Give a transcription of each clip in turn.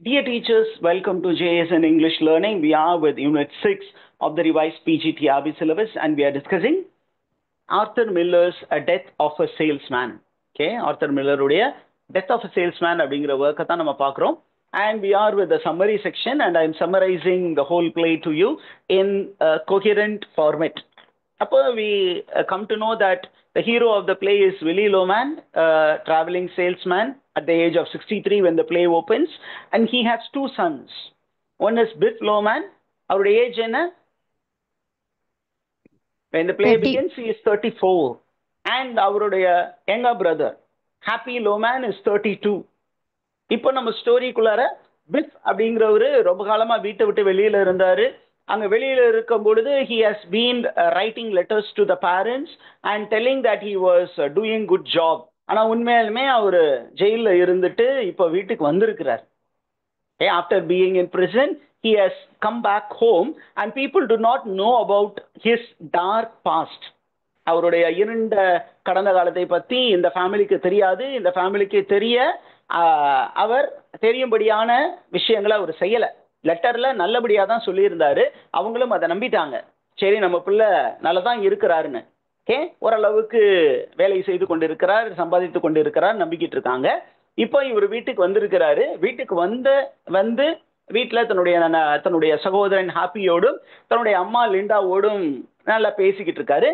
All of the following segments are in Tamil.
Dear teachers, welcome to JSN English Learning. We are with Unit 6 of the revised PGTRB syllabus and we are discussing Arthur Miller's A Death of a Salesman. Okay, Arthur Miller உடைய Death of a Salesman அப்படிங்கிற work தான் நம்ம பார்க்குறோம். And we are with the summary section and I am summarizing the whole play to you in a coherent format. Upper we come to know that the hero of the play is Willie Loman, a traveling salesman at the age of 63 when the play opens, and he has two sons. One is Biff Loman, our age என்ன? When the play 30. begins, he is 34. And our younger brother, Happy Loman, is 32. இப்போ நம்ம ஸ்டோரிக்குள்ளார பிஃப் அப்படிங்கிறவரு ரொம்ப காலமா வீட்டை விட்டு வெளியில இருந்தாரு. அங்க வெளியில இருக்கும் பொழுது he has been writing letters to the parents and telling that he was doing good job. ஆனா உண்மையாலுமே அவரு ஜெயில இருந்துட்டு இப்போ வீட்டுக்கு வந்திருக்கிறார். After being in prison, he has come back home and people do not know about his dark past. அவருடைய இருண்ட கடந்த காலத்தை பத்தி இந்த ஃபேமிலிக்கு தெரியாது. இந்த ஃபேமிலிக்கு தெரிய அவர் தெரியும்படியான விஷயங்களை அவர் செய்யல. லெட்டர்ல நல்லபடியா தான் சொல்லியிருந்தாரு. அவங்களும் அதை நம்பிட்டாங்க. சரி நம்ம பிள்ளை நல்லதான் இருக்கிறாருன்னு. ஓரளவுக்கு வேலை செய்து கொண்டிருக்கிறார், சம்பாதித்து கொண்டிருக்கிறார் நம்பிக்கிட்டு இருக்காங்க. இப்போ இவர் வீட்டுக்கு வந்திருக்கிறாரு. வீட்டுக்கு வந்து வீட்டில் தன்னுடைய சகோதரன் ஹாப்பியோடும் தன்னுடைய அம்மா லிண்டாவோடும் நல்லா பேசிக்கிட்டு இருக்காரு.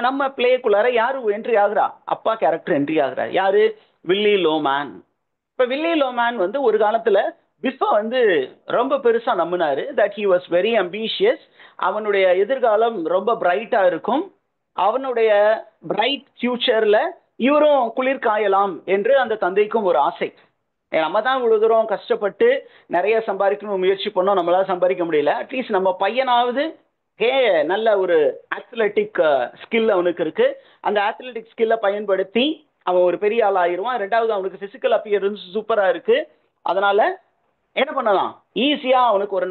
நம்ம பிளேக்குள்ளார யாரு என்ட்ரி ஆகுறா? அப்பா கேரக்டர் என்ட்ரி ஆகுறாரு. யாரு? வில்லி லோமேன். இப்போ வில்லி லோமேன் வந்து ஒரு காலத்துல பிஃபை வந்து ரொம்ப பெருசா நம்பினாரு. That he was very ambitious. அவனுடைய எதிர்காலம் ரொம்ப பிரைட்டா இருக்கும். அவனுடைய பிரைட் ஃபியூச்சர்ல இவரும் குளிர் காயலாம் என்று அந்த தந்தைக்கும் ஒரு ஆசை. நம்ம தான் இவ்வளவு தூரம் கஷ்டப்பட்டு நிறைய சம்பாதிக்கணும் முயற்சி பண்ணோம், நம்மளால சம்பாதிக்க முடியல. அட்லீஸ்ட் நம்ம பையனாவது நல்ல ஒரு அத்லெட்டிக் ஸ்கில் அவனுக்கு இருக்கு. அந்த அத்லெட்டிக் ஸ்கில்ல பயன்படுத்தி அவன் ஒரு பெரிய ஆள் ஆயிடுவான். ரெண்டாவது அவனுக்கு பிசிக்கல் அப்பியரன்ஸ் சூப்பரா இருக்கு. அதனால என்ன பண்ணலாம்? ஈஸியா அவனுக்கு ஒரு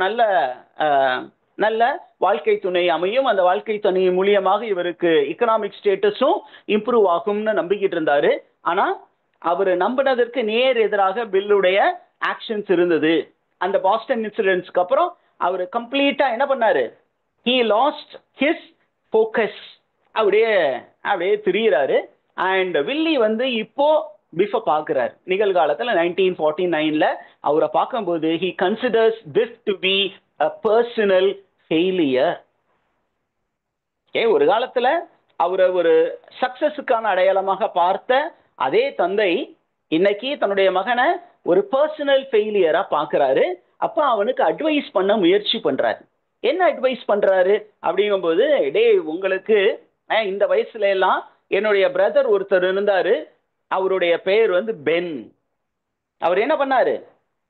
நல்ல வாழ்க்கை துணை அமையும். அந்த வாழ்க்கை துணை மூலியமாக இவருக்கு எக்கனாமிக் ஸ்டேட்டஸும் இம்ப்ரூவ் ஆகும்னு நம்பிக்கிட்டு இருந்தாரு. ஆனா அவர் நம்பினதற்கு நேர் எதிராக பில்லுடைய ஆக்ஷன்ஸ் இருந்தது. அந்த பாஸ்டன் இன்சிடென்ட்ஸ்க்கு அப்புறம் அவர் கம்ப்ளீட்டா என்ன பண்ணாரு? he lost his focus. அப்படியே திரியிறாரு. அண்ட் வில்லி வந்து இப்போ பிஃபை பார்க்கிறார். நிகழ்காலத்தில் 1949 அவரை பார்க்கும்போது he considers this to be a personal failure. ஒரு காலத்துல அவரை ஒரு சக்சஸுக்கான அடையாளமாக பார்த்த அதே தந்தை இன்னைக்கு தன்னுடைய மகனை ஒரு பர்சனல் ஃபெயிலியரா பார்க்கிறாரு. அப்ப அவனுக்கு அட்வைஸ் பண்ண முயற்சி பண்றாரு. என்ன அட்வைஸ் பண்றாரு அப்படிங்கும்போது, உங்களுக்கு இந்த வயசுல எல்லாம் என்னுடைய பிரதர் ஒருத்தர் இருந்தாரு. அவருடைய பெயர் வந்து பென். அவர் என்ன பண்ணாரு?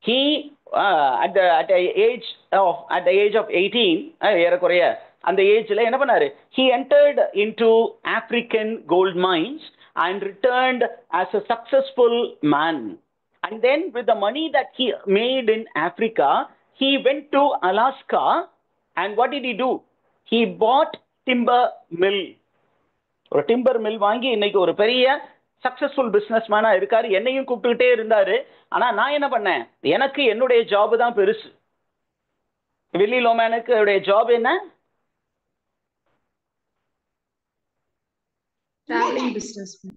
he at the age of 18 ஏறக்குறைய அந்த ஏஜ்ல என்ன பண்ணாரு? he entered into African gold mines and returned as a successful man. And then with the money that he made in Africa, he went to Alaska. And what did he do? He bought timber mill. ஒரு டிம்பர் மில் வாங்கி இன்னைக்கு ஒரு பெரிய சக்சஸ்ஃபுல் பிசினஸ் மேனா இருக்காரு. என்னையும் கூப்பிட்டுக்கிட்டே இருந்தாரு. ஆனா நான் என்ன பண்ணேன்? எனக்கு என்னுடைய ஜாப் தான் பெருசு. வில்லி லோமேனுக்கு ஜாப் என்ன? Traveling businessman.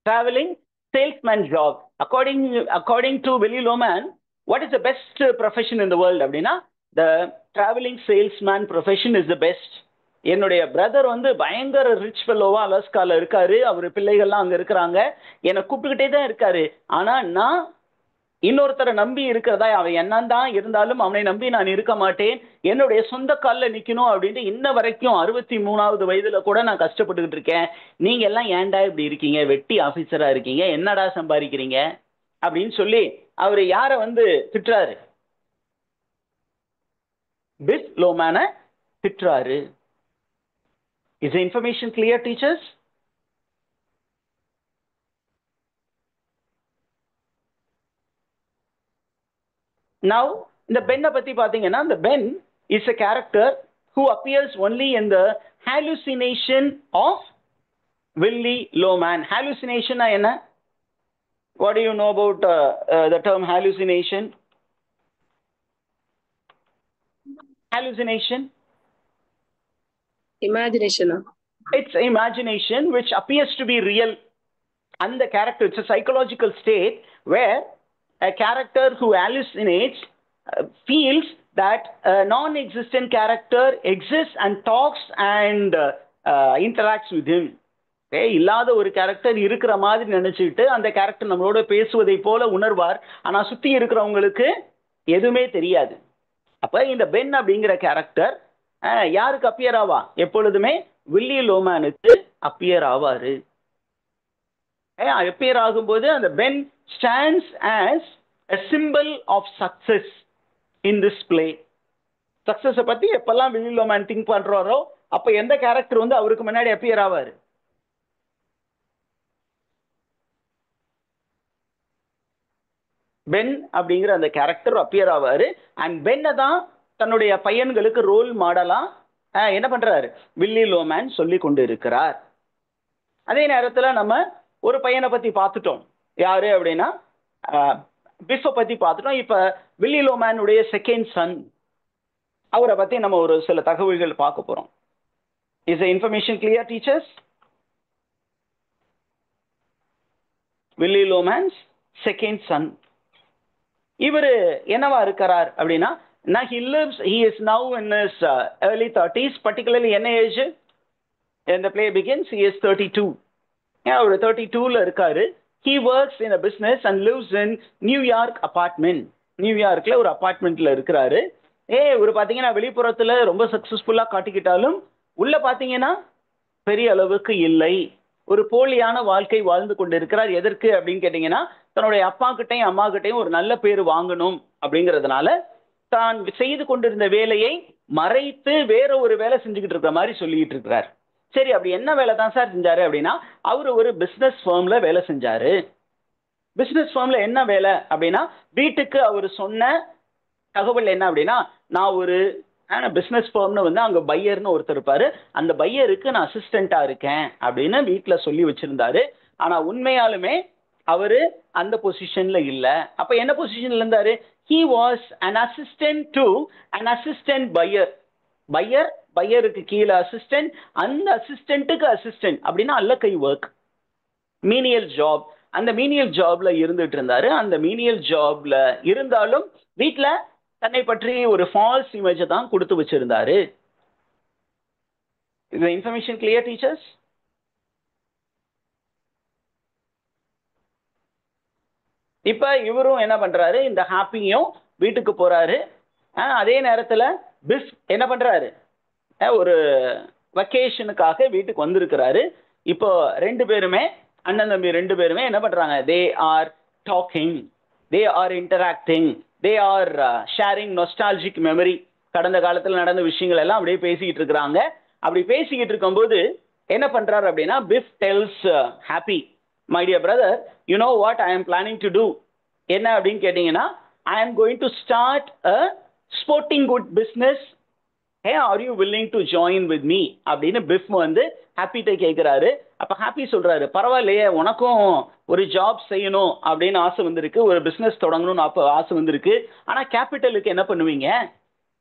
Traveling salesman job. According to Willie Loman, what is the best profession in the world அப்படின்னா the traveling salesman profession is the best. என்னுடைய பிரதர் வந்து பயங்கர ரிச் ஃபெல்லோவா அலாஸ்கால இருக்காரு. அவர் பிள்ளைகள்லாம் அங்க இருக்கிறாங்க. என்னை கூப்பிட்டுக்கிட்டே தான் இருக்காரு. ஆனா நான் இன்னொருத்தரை நம்பி இருக்கிறதா, அவன் என்னதான் இருந்தாலும் அவனை நம்பி நான் இருக்க மாட்டேன். என்னுடைய சொந்த காலில் நிக்கணும் அப்படின்ட்டு இன்ன வரைக்கும் 63வது வயதுல கூட நான் கஷ்டப்பட்டுக்கிட்டு இருக்கேன். நீங்க எல்லாம் ஏன்டா இப்படி இருக்கீங்க? வெட்டி ஆபீசரா இருக்கீங்க, என்னடா சம்பாதிக்கிறீங்க அப்படின்னு சொல்லி அவரு யார வந்து திட்டுறாரு? பிஃப் லோமேனை திட்டுறாரு. Is the information clear, teachers? Now, இந்த பென்னை பத்தி பாத்தீங்கன்னா, இந்த pen is a character who appears only in the hallucination of Willie Loman. Hallucination என்ன? What do you know about the term hallucination? Hallucination? Imagination. It's imagination which appears to be real. And the character, it's a psychological state where a character who hallucinates feels that a non-existent character exists and talks and interacts with him. இல்லாத ஒரு கேரக்டர் இருக்கிற மாதிரி நினைச்சுக்கிட்டு அந்த கேரக்டர் நம்மளோட பேசுவதை போல உணர்வார். ஆனா சுத்தி இருக்கிறவங்களுக்கு எதுவுமே தெரியாது. அப்ப இந்த பென் அப்படிங்கிற கேரக்டர் யாருக்கு அப்பியர் ஆவா? எப்பொழுதுமே வில்லி லோமேனுக்கு அப்பியர் ஆவாரு. அப்பியர் ஆகும்போது அந்த pen stands as a symbol of success in this play. சக்சஸை பத்தி எப்பெல்லாம் வில்லி லோமேன் திங்க் பண்றாரோ அப்ப எந்த கேரக்டர் வந்து அவருக்கு முன்னாடி அப்பியர் ஆவாரு? பென் அப்படிங்கிற அந்த கேரக்டர் அப்பியர் ஆவாரு. அண்ட் பென்னை தான் தன்னுடைய பையன்களுக்கு ரோல் மாடலா என்ன பண்றாரு வில்லி லோமேன் சொல்லி கொண்டு இருக்கிறார். அதே நேரத்தில் நம்ம ஒரு பையனை பத்தி பார்த்துட்டோம். யாரு அப்படின்னா பிஃபை பத்தி பார்த்துட்டோம். இப்ப வில்லி லோமேனுடைய செகண்ட் சன், அவரை பத்தி நம்ம ஒரு சில தகவல்கள் பார்க்க போறோம். Is the information clear teachers? Willy Loman's second son. இவர் என்னவா இருக்கிறார் அப்படின்னா he is now in his early 30s, particularly என்ன age when the play begins? He is 32. அவர் 32ல இருக்காரு. He works in a business and lives in New York apartment. நியூயார்க்ல ஒரு அபார்ட்மெண்ட்ல இருக்கிறாரு. ஒரு பாத்தீங்கன்னா வெளிப்புறத்துல ரொம்ப சக்சஸ்ஃபுல்லா காட்டிக்கிட்டாலும் உள்ள பாத்தீங்கன்னா பெரிய அளவுக்கு இல்லை. ஒரு போலியான வாழ்க்கை வாழ்ந்து கொண்டு இருக்கிறார். எதற்கு அப்படின்னு கேட்டீங்கன்னா தன்னுடைய அப்பா கிட்டையும் அம்மா கிட்டையும் ஒரு நல்ல பேர் வாங்கணும் அப்படிங்கிறதுனால தான் செய்து கொண்டிருந்த வேலையை மறைத்து வேற ஒரு வேலை செஞ்சுக்கிட்டு இருக்கிற மாதிரி சொல்லிட்டு இருக்கிறார். சரி, அப்படி என்ன வேலை தான் சார் செஞ்சாரு அப்படின்னா அவரு ஒரு பிசினஸ் ஃபர்ம்ல வேலை செஞ்சாரு. பிசினஸ் ஃபர்ம்ல என்ன வேலை அப்படின்னா வீட்டுக்கு அவர் சொன்ன தகவல் என்ன அப்படின்னா நான் ஒரு பிசினஸ் ஃபர்ம்னு வந்து அங்க பையர்னு ஒருத்தர் இருப்பாரு, அந்த பையருக்கு நான் அசிஸ்டண்டா இருக்கேன் அப்படின்னு வீட்டுல சொல்லி வச்சிருந்தாரு. ஆனா உண்மையாலுமே அவரு அந்த பொசிஷன்ல இல்ல. அப்ப என்ன பொசிஷன்ல இருந்தாரு? he was an assistant to an assistant buyer. பையருக்கு கீழே அசிஸ்டன்ட், அந்த அசிஸ்டன்ட்டுக்கு அசிஸ்டன்ட் அப்படின்னா அல்லக்கை ஒர்க், மீனியல் ஜாப். அந்த மீனியல் ஜாப்ல இருந்துட்டு இருந்தாரு. அந்த மீனியல் ஜாப்ல இருந்தாலும் வீட்டுல தன்னை பற்றி ஒரு ஃபால்ஸ் இமேஜை தான் கொடுத்து வச்சிருந்தாரு. இது இன்ஃபர்மேஷன் கிளியர் டீச்சர்ஸ்? இப்ப இவரும் என்ன பண்றாரு, இந்த ஹாப்பியும் வீட்டுக்கு போறாரு. அதே நேரத்துல பிஃப் என்ன பண்றாரு, ஒரு வெக்கேஷனுக்காக வீட்டுக்கு வந்திருக்கிறாரு. இப்போ ரெண்டு பேருமே அண்ணன் தம்பி ரெண்டு பேருமே என்ன பண்றாங்க, they are talking, they are interacting, they are sharing nostalgic memory. கடந்த காலத்தில் நடந்த விஷயங்கள் எல்லாம் அப்படியே பேசிக்கிட்டு இருக்கிறாங்க. அப்படி பேசிக்கிட்டு இருக்கும்போது என்ன பண்றாரு அப்படின்னா Biff tells Happy, my dear brother, you know what I am planning to do. என்ன அப்படின்னு கேட்டீங்கன்னா I am going to start a sporting good business. Are you willing to join with me அப்படின்னு பிஃப் வந்து ஹாப்பிட்ட கேட்கிறாரு. அப்ப ஹாப்பி சொல்றாரு, பரவாயில்லையே, உனக்கும் ஒரு ஜாப் செய்யணும் அப்படின்னு ஆசை வந்திருக்கு, ஒரு பிசினஸ் தொடங்கணும்னு ஆசை வந்திருக்கு, ஆனா கேபிட்டலுக்கு என்ன பண்ணுவீங்க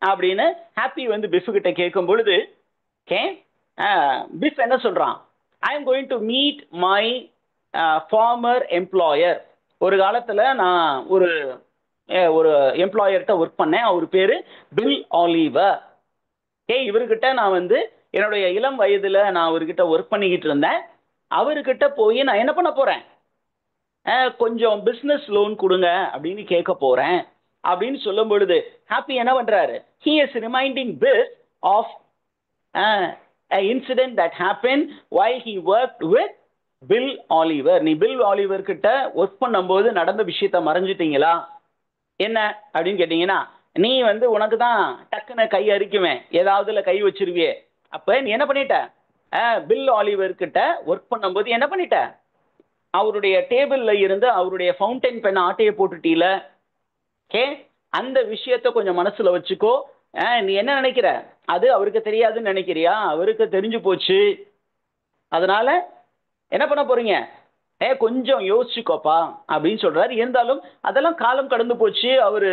அப்படின்னு ஹாப்பி வந்து பிஃப் கிட்ட கேட்கும் பொழுது பிஃப் என்ன சொல்றான், I am going to meet my former employer. ஒரு காலத்துல நான் ஒரு எம்ப்ளாயர்கிட்ட ஒர்க் பண்ணேன், அவர் பேரு பில் ஆலிவர். இவர்கிட்ட நான் வந்து என்னுடைய இளம் வயதுல நான் அவர்கிட்ட ஒர்க் பண்ணிக்கிட்டு இருந்தேன். அவர்கிட்ட போய் நான் என்ன பண்ண போறேன், கொஞ்சம் பிசினஸ் லோன் கொடுங்க அப்படின்னு கேட்க போறேன் அப்படின்னு சொல்லும் பொழுது ஹாப்பி என்ன பண்றாரு, he is reminding this of an incident that happened while he worked with bill Oliver. நீ பில் ஆலிவர் கிட்ட ஒர்க் பண்ணும்போது நடந்த விஷயத்த மறைஞ்சிட்டீங்களா? என்ன அப்படின்னு கேட்டீங்கன்னா நீ வந்து உனக்கு தான் டக்குன்னு கை அரிக்குவேன், ஏதாவதுல கை வச்சிருவியே. அப்ப நீ என்ன பண்ணிட்ட, பில் ஆலிவர் கிட்ட ஒர்க் பண்ணும்போது என்ன பண்ணிட்ட, அவருடைய டேபிள்ல இருந்து அவருடைய ஃபவுண்டைன் பென் ஆட்டையை போட்டுட்டீல. அந்த விஷயத்த கொஞ்சம் மனசுல வச்சுக்கோ. நீ என்ன நினைக்கிற, அது அவருக்கு தெரியாதுன்னு நினைக்கிறியா? அவருக்கு தெரிஞ்சு போச்சு. அதனால என்ன பண்ண போறீங்க, கொஞ்சம் யோசிச்சுக்கோப்பா அப்படின்னு சொல்றாரு. இருந்தாலும் அதெல்லாம் காலம் கடந்து போச்சு. அவரு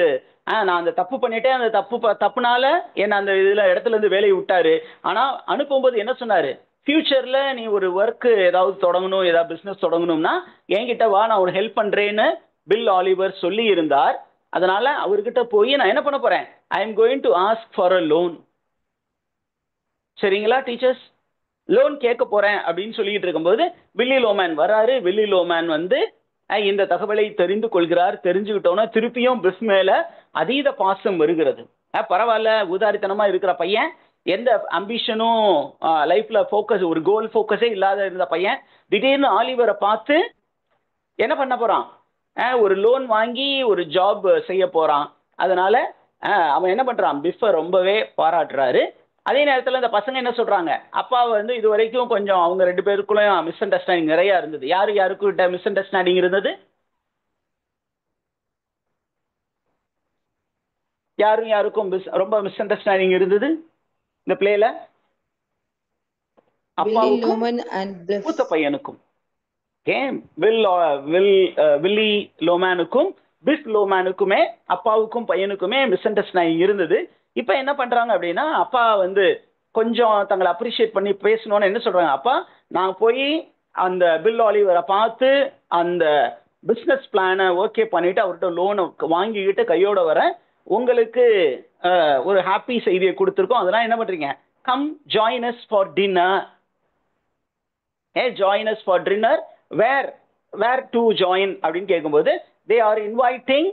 நான் அந்த தப்பு பண்ணிட்டேன், அந்த தப்புனால என்ன அந்த இடத்துல இருந்து வேலையை விட்டாரு. ஆனா அனுப்பும்போது என்ன சொன்னாரு, ஃபியூச்சர்ல நீ ஒரு ஒர்க் ஏதாவது தொடங்கணும், ஏதாவது பிசினஸ் தொடங்கணும்னா என்கிட்ட வா, நான் ஒரு ஹெல்ப் பண்றேன்னு பில் ஆலிவர் சொல்லி இருந்தார். அதனால அவர்கிட்ட போய் நான் என்ன பண்ண போறேன், ஐ am going to ask for a loan. சரிங்களா டீச்சர்ஸ்? லோன் கேட்க போறேன் அப்படின்னு சொல்லிட்டு இருக்கும்போது வில்லி லோமேன் வராரு. வில்லி லோமேன் வந்து இந்த தகவலை தெரிந்து கொள்கிறார். தெரிஞ்சுக்கிட்டோன்னா திருப்பியும் பிஸ் மேல அதீத பாசம் வருகிறது. பரவாயில்ல, உதாரித்தனமா இருக்கிற பையன், எந்த அம்பிஷனும் லைஃப்ல ஃபோக்கஸ், ஒரு கோல் ஃபோக்கஸே இல்லாத இருந்த பையன் திடீர்னு ஆலிவரை பார்த்து என்ன பண்ண போறான், ஒரு லோன் வாங்கி ஒரு ஜாப் செய்ய போறான். அதனால அவன் என்ன பண்றான், பிஃபை ரொம்பவே பாராட்டுறாரு. அதே நேரத்தில் இந்த பசங்க என்ன சொல்றாங்க, அப்பா வந்து இது வரைக்கும் கொஞ்சம் அவங்க ரெண்டு பேருக்குள்ள மிஸ் அண்டர்ஸ்டாண்டிங் நிறைய இருந்தது. யாருக்கிட்ட மிஸ் அண்டர்ஸ்டாண்டிங் இருந்தது? யாருக்கும் ரொம்ப மிஸ் அண்டர்ஸ்டாண்டிங் இருந்தது இந்த பிளேல? அப்பாவுக்கும் மூத்த பையனுக்கும். வில்லி லோமேனுக்கும் பிஸ் லோமேனுக்குமே, அப்பாவுக்கும் பையனுக்குமே மிஸ் அண்டர்ஸ்டாண்டிங் இருந்தது. இப்ப என்ன பண்றாங்க அப்படின்னா, அப்பா வந்து கொஞ்சம் தங்களை அப்ரிஷியேட் பண்ணி பேசணும்னு என்ன சொல்றாங்க, அப்பா நான் போய் அந்த பில் ஆலிவரை பார்த்து அந்த பிசினஸ் பிளானை ஓகே பண்ணிட்டு அவர்கிட்ட லோனை வாங்கிக்கிட்டு கையோட வர உங்களுக்கு ஒரு ஹாப்பி செய்தியை கொடுத்துருக்கோம். அதெல்லாம் என்ன பண்றீங்க, come join us for dinner. Join us for dinner. Where to join அப்படின்னு கேட்கும்போது they are inviting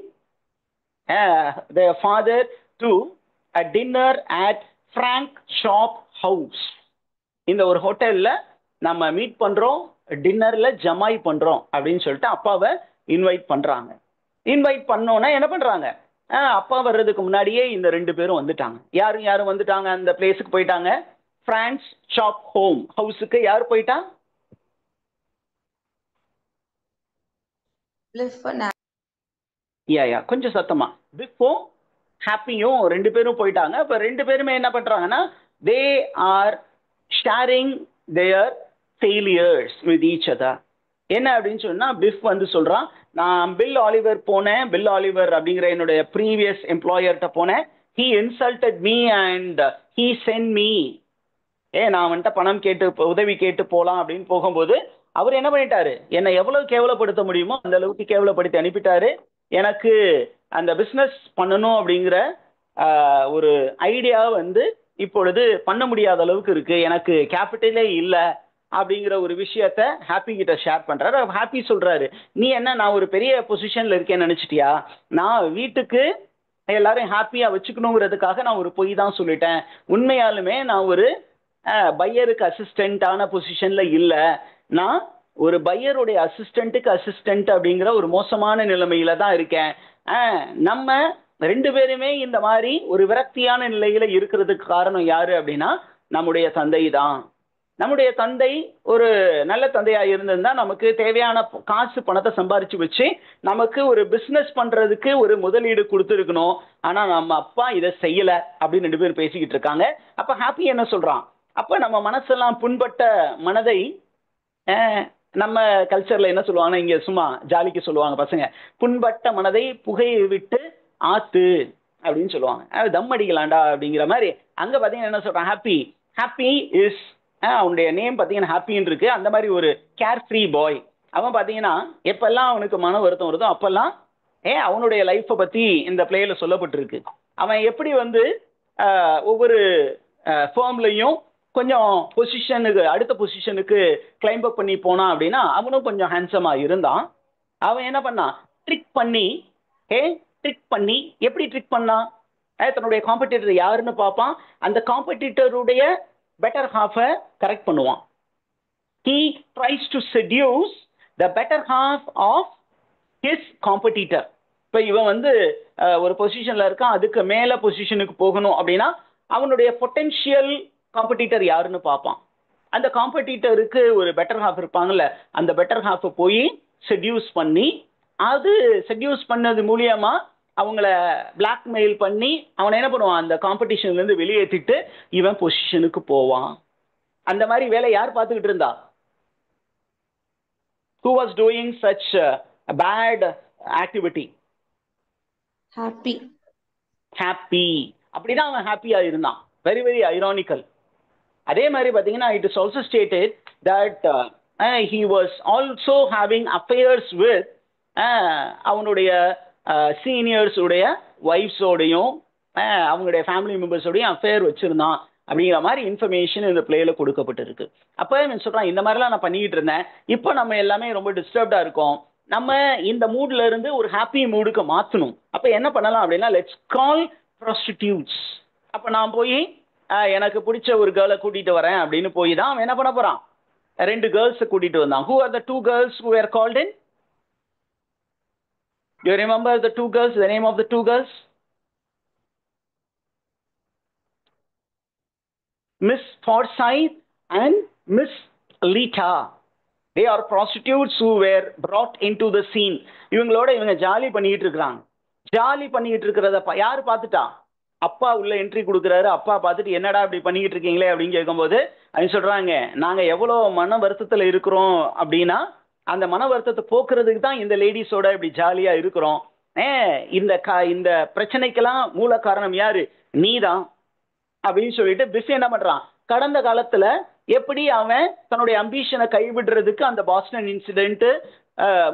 their father to a dinner at Frank Shop House. இந்த ஒரு ஹோட்டல்ல நம்ம மீட் பண்றோம், டின்னர்ல ஜமாய் பண்றோம் அப்படின்னு சொல்லிட்டு அப்பாவை இன்வைட் பண்றாங்க. இன்வைட் பண்ணோன்னா என்ன பண்றாங்க, அப்பா வர்றதுக்கு முன்னாடியே இந்த ரெண்டு பேரும் வந்துட்டாங்க. யாரும் வந்துட்டாங்க, அந்த பிளேஸுக்கு போயிட்டாங்க. பிராங்க்ஸ் ஷாப் ஹவுஸுக்கு யார் போயிட்டா? கொஞ்சம் சத்தமா. பிஃபும் ஹாப்பியும் ரெண்டு பேரும் போயிட்டாங்க. இப்ப ரெண்டு பேருமே என்ன பண்றாங்கன்னா, they are sharing their failures with each other. என்ன அப்படின்னு சொன்னா, பிஃப் வந்து சொல்றான், நான் பில் ஆலிவர் போனேன், பில் ஆலிவர் அப்படிங்கிற என்னுடைய ப்ரீவியஸ் எம்ப்ளாயர்கிட்ட போனேன். He insulted me and he sent me. நான் வந்துட்டு பணம் கேட்டு உதவி கேட்டு போலாம் அப்படின்னு போகும்போது அவர் என்ன பண்ணிட்டாரு, என்னை எவ்வளவு கேவலப்படுத்த முடியுமோ அந்த அளவுக்கு கேவலப்படுத்தி அனுப்பிட்டாரு. எனக்கு அந்த பிஸ்னஸ் பண்ணணும் அப்படிங்கிற ஒரு ஐடியா வந்து இப்பொழுது பண்ண முடியாத அளவுக்கு இருக்கு, எனக்கு கேபிட்டலே இல்லை அப்படிங்கிற ஒரு விஷயத்த ஹாப்பி கிட்ட ஷேர் பண்றாரு. ஹாப்பி சொல்றாரு, நீ என்ன நான் ஒரு பெரிய பொசிஷன்ல இருக்கேன்னு நினைச்சிட்டியா? நான் வீட்டுக்கு எல்லாரும் ஹாப்பியா வச்சுக்கணுங்கிறதுக்காக நான் ஒரு பொய் தான் சொல்லிட்டேன். உண்மையாலுமே நான் ஒரு பையருக்கு அசிஸ்டண்டான பொசிஷன்ல இல்ல, நான் ஒரு பையருடைய அசிஸ்டண்ட்டுக்கு அசிஸ்டன்ட் அப்படிங்கிற ஒரு மோசமான நிலைமையில தான் இருக்கேன். நம்ம ரெண்டு பேருமே இந்த மாதிரி ஒரு விரக்தியான நிலையில இருக்கிறதுக்கு காரணம் யாரு அப்படின்னா நம்முடைய தந்தை தான். நம்முடைய தந்தை ஒரு நல்ல தந்தையா இருந்திருந்தா நமக்கு தேவையான காசு பணத்தை சம்பாரிச்சு வச்சு நமக்கு ஒரு பிசினஸ் பண்றதுக்கு ஒரு முதலீடு கொடுத்துருக்கணும். ஆனா நம்ம அப்பா இதை செய்யல அப்படின்னு ரெண்டு பேரும் பேசிக்கிட்டு இருக்காங்க. அப்ப ஹாப்பி என்ன சொல்றான், அப்ப நம்ம மனசெல்லாம் புண்பட்ட மனதை, நம்ம கல்ச்சர்ல என்ன சொல்லுவாங்கன்னா, இங்க சும்மா ஜாலிக்கு சொல்லுவாங்க பசங்க, புண்பட்ட மனதை புகையை விட்டு ஆத்து அப்படின்னு சொல்லுவாங்க. தம் அடிக்கலாண்டா அப்படிங்கிற மாதிரி. அங்க பாத்தீங்கன்னா என்ன சொல்றான், ஹாப்பி இஸ், அவனுடைய நேம் பாத்தீங்கன்னா ஹாப்பின்னு இருக்கு. அந்த மாதிரி ஒரு கேர் ஃப்ரீ பாய். அவன் பாத்தீங்கன்னா எப்பெல்லாம் அவனுக்கு மன வருத்தம் வருதோ அப்பெல்லாம் அவனுடைய லைஃப்பை பத்தி இந்த பிளேல சொல்லப்பட்டிருக்கு. அவன் எப்படி வந்து ஒவ்வொரு ஃபார்ம்லையும் கொஞ்சம் பொசிஷனுக்கு, அடுத்த பொசிஷனுக்கு கிளைம் அப் பண்ணி போனான் அப்படின்னா அவனும் கொஞ்சம் ஹேண்ட்ஸமா இருந்தான். அவன் என்ன பண்ணான், ட்ரிக் பண்ணி எப்படி ட்ரிக் பண்ணான், தன்னுடைய காம்படிட்டர் யாருன்னு பார்ப்பான், அந்த காம்படிட்டருடைய பெட்டர் ஹாஃபை கரெக்ட் பண்ணுவான். he tries to seduce the better half of his competitor. இப்போ இவன் வந்து ஒரு பொசிஷன்ல இருக்கான், அதுக்கு மேல பொசிஷனுக்கு போகணும் அப்படின்னா அவனுடைய பொட்டென்ஷியல் காம்படிட்டர் யாருன்னு பார்ப்பான். அந்த காம்படிட்டருக்கு ஒரு பெட்டர் ஹாஃப் இருப்பாங்கல்ல, அந்த பெட்டர் ஹாஃபை போய் செடியூஸ் பண்ணி, அது செடியூஸ் பண்ணது மூலியமா அவங்கள பிளாக்மெயில் பண்ணி அவனை என்ன பண்ணுவான், அந்த காம்படிஷன்ல இருந்து வெளியேற்றிட்டு இவன் பொசிஷனுக்கு போவான். அந்த மாதிரி வேலை யார் பார்த்துக்கிட்டு இருந்தா? Who was doing such a bad activity? Happy. Happy. அப்படிதான் அவன் ஹாப்பியா இருந்தான். Very very ironical. அதே மாதிரி பார்த்தீங்கன்னா it is also stated that he was also having affairs with அவனுடைய சீனியர்ஸ் உடைய ஒய்ஃப்ஸோடையும் அவங்களுடைய ஃபேமிலி மெம்பர்ஸோடையும் அஃபேர் வச்சிருந்தான் அப்படிங்கிற மாதிரி இன்ஃபர்மேஷன் இந்த பிளேல கொடுக்கப்பட்டிருக்கு. அப்போ இவன் சொல்றான் இந்த மாதிரிலாம் நான் பண்ணிக்கிட்டு இருந்தேன், இப்போ நம்ம எல்லாமே ரொம்ப டிஸ்டர்ப்டா இருக்கோம், நம்ம இந்த மூட்ல இருந்து ஒரு ஹாப்பி மூடுக்கு மாற்றணும். அப்போ என்ன பண்ணலாம் அப்படின்னா லெட்ஸ் கால் ப்ராஸ்டிடியூட்ஸ். அப்போ நான் போய் எனக்கு பிடிச்ச ஒரு கேர்ளை கூட்டிட்டு வரேன் அப்படின்னு போய் தான் அவன் என்ன பண்ண போறான், 2 கேர்ள்ஸை கூட்டிட்டு வந்தான். Who are the 2 girls who were called in? You remember the 2 girls, the name of the 2 girls? Miss Forsyth and Miss Lita. They are prostitutes who were brought into the scene. இவங்களோட இவங்க ஜாலி பண்ணிட்டு இருக்காங்க. ஜாலி பண்ணிட்டு இருக்கிறத யாரு பார்த்துட்டா? அப்பா உள்ள என்ட்ரி கொடுக்குறாரு. அப்பா பார்த்துட்டு என்னடா இப்படி பண்ணிக்கிட்டு இருக்கீங்களே அப்படின்னு கேட்கும்போது அவங்க சொல்றாங்க, நாங்க எவ்வளவு மன வருத்தத்துல இருக்கிறோம் அப்படின்னா அந்த மன வருத்தத்தை போக்குறதுக்கு தான் இந்த லேடிஸோட இப்படி ஜாலியா இருக்கிறோம். இந்த பிரச்சனைக்கெல்லாம் மூல காரணம் யாரு? நீதான் அப்படின்னு சொல்லிட்டு பிஸ் என்ன பண்றான், கடந்த காலத்துல எப்படி அவன் தன்னுடைய அம்பிஷனை கைவிடுறதுக்கு அந்த பாஸ்டன் இன்சிடென்ட்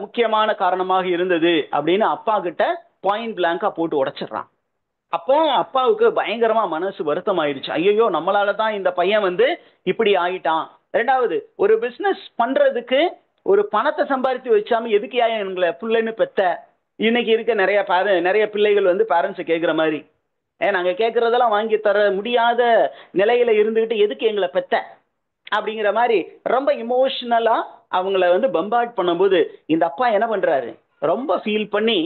முக்கியமான காரணமாக இருந்தது அப்படின்னு அப்பா கிட்ட பாயிண்ட் பிளாங்கா போட்டு உடைச்சிடறான். அப்போ அப்பாவுக்கு பயங்கரமா மனசு வருத்தம் ஆயிடுச்சு. ஐயோ நம்மளால தான் இந்த பையன் இப்படி ஆயிட்டான். ரெண்டாவது, ஒரு பிசினஸ் பண்றதுக்கு ஒரு பணத்தை சம்பாதித்து வச்சாம எதுக்கு எங்களை பிள்ளைன்னு பெத்த? இன்னைக்கு இருக்க நிறைய பிள்ளைகள் பேரண்ட்ஸை கேட்குற மாதிரி, நாங்க கேட்கறதெல்லாம் வாங்கி தர முடியாத நிலையில இருந்துகிட்டு எதுக்கு எங்களை பெத்த அப்படிங்கிற மாதிரி ரொம்ப இமோஷனலா அவங்கள பம்பார்ட் பண்ணும்போது இந்த அப்பா என்ன பண்றாரு, ரொம்ப ஃபீல் பண்ணி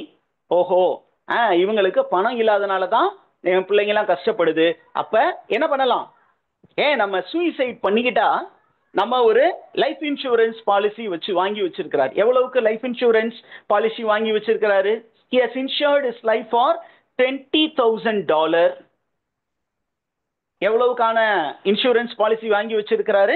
ஓஹோ இவங்களுக்கு பணம் இல்லாதனால தான் என் பிள்ளைங்கலாம் கஷ்டப்படுது, அப்ப என்ன பண்ணலாம், நம்ம சூசைட் பண்ணிக்கிட்டா நம்ம ஒரு லைஃப் இன்சூரன்ஸ் பாலிசி வாங்கி வச்சிருக்கிறார். எவ்வளவுக்கு லைஃப் இன்சூரன்ஸ் பாலிசி வாங்கி வச்சிருக்கிறாரு? He has insured his life for $20,000. எவ்வளவுக்கான இன்சூரன்ஸ் பாலிசி வாங்கி வச்சிருக்கிறாரு?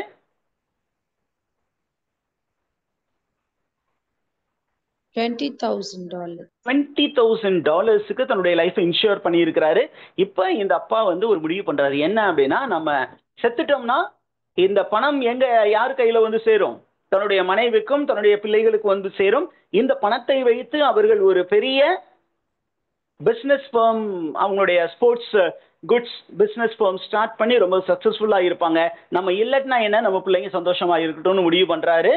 $20,000 தன்னுடைய லைஃப் இன்சூர் பண்ணி இருக்கிறாரு. இப்ப இந்த அப்பா ஒரு முடிவு பண்றாரு, என்ன அப்படின்னா நம்ம செத்துட்டோம்னா இந்த பணம் யார் கையில சேரும்? தன்னுடைய மனைவிக்கும் தன்னுடைய பிள்ளைகளுக்கு சேரும். இந்த பணத்தை வைத்து அவர்கள் ஒரு பெரிய பிசினஸ் ஃபர்ம், அவங்களுடைய sports goods business firm start பண்ணி ரொம்ப சக்சஸ்ஃபுல்லா இருப்பாங்க. நம்ம இல்லைன்னா என்ன, நம்ம பிள்ளைங்க சந்தோஷமா இருக்கட்டும்னு முடிவு பண்றாரு.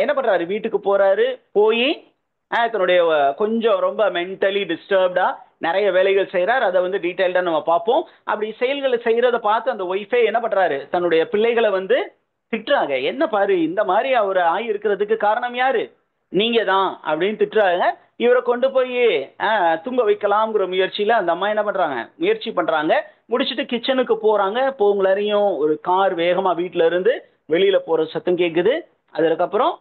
என்ன பண்றாரு, வீட்டுக்கு போறாரு. போய் தன்னுடைய கொஞ்சம் ரொம்ப மென்டலி டிஸ்டர்ப்டா நிறைய வேலைகள் செய்யறாரு. அதை டீட்டெயில்டா நம்ம பார்ப்போம். அப்படி செயல்களை செய்யறத பார்த்து அந்த ஒய்ஃபே என்ன பண்றாரு, தன்னுடைய பிள்ளைகளை திட்டுறாங்க. என்ன பாரு, இந்த மாதிரி அவர் ஆகியிருக்கிறதுக்கு காரணம் யாரு, நீங்க தான் அப்படின்னு திட்டுறாங்க. இவரை கொண்டு போய் தூங்க வைக்கலாம்ங்கிற முயற்சியில அந்த அம்மா என்ன பண்றாங்க, முயற்சி பண்றாங்க. முடிச்சுட்டு கிச்சனுக்கு போறாங்க. போங்களையும் ஒரு கார் வேகமா வீட்டுல இருந்து வெளியில போற சத்தம் கேட்குது. அதுக்கப்புறம்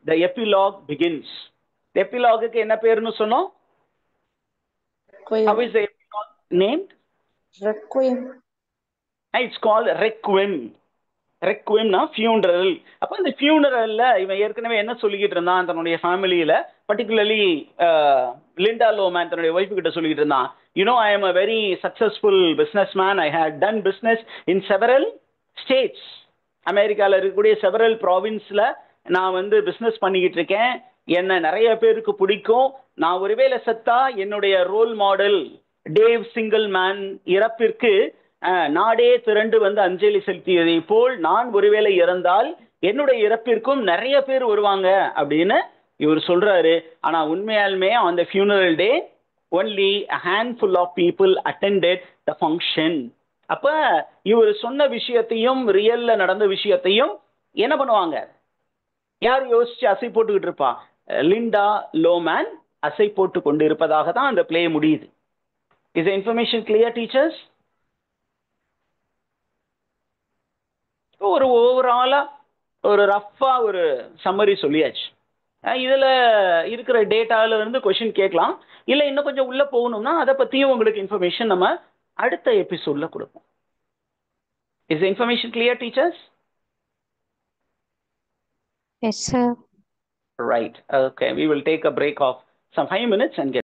the epilogue begins. எபிலாகுக்கு என்ன பேருன்னு சொன்னோம்? How is the epilogue named? Requiem. It's called requiem. ரெக்வெம்னா ஃபியூனரல். அப்போ இந்த ஃபியூனரல்ல இவன் ஏற்கனவே என்ன சொல்லிக்கிட்டு இருந்தான், தன்னுடைய ஃபேமிலியில பர்டிகுலர்லி லிண்டா லோமேன் தன்னுடைய ஒய்ஃபு கிட்ட சொல்லிக்கிட்டு இருந்தான், I am a very successful business man, I had done business in several states. அமெரிக்காவில் இருக்கக்கூடிய செவரல் ப்ராவின்ஸில் நான் பிஸ்னஸ் பண்ணிக்கிட்டு இருக்கேன், என்ன நிறைய பேருக்கு பிடிக்கும். நான் ஒருவேளை செத்தா என்னுடைய role model Dave Singleman இறப்பிற்கு நாடே திரண்டு அஞ்சலி செலுத்தியதை போல் நான் ஒருவேளை இறந்தால் என்னுடைய இறப்பிற்கும் நிறைய பேர் வருவாங்க அப்படின்னு இவர் சொல்றாரு. ஆனா உண்மையாலுமே அந்த funeral day only a handful of people attended the function. அப்ப இவர் சொன்ன விஷயத்தையும் ரியல்ல நடந்த விஷயத்தையும் என்ன பண்ணுவாங்க, யார் யோசிச்சு அசை போட்டுக்கிட்டு இருப்பா? லிண்டா லோமேன் அசை போட்டு கொண்டு இருப்பதாக தான் அந்த பிளே முடியுது. Is the information clear, teachers? ஒரு ஓவராலா ஒரு ரஃபா ஒரு சம்மரி சொல்லியாச்சு. இதில் இருக்கிற டேட்டாவில் கொஷின் கேட்கலாம். இல்லை இன்னும் கொஞ்சம் உள்ளே போகணும்னா அதை பற்றியும் உங்களுக்கு இன்ஃபர்மேஷன் நம்ம அடுத்த எபிசோடில் கொடுப்போம். Is information clear, teachers? Yes, sir. Right. Okay. We will take a break of some 5 minutes and get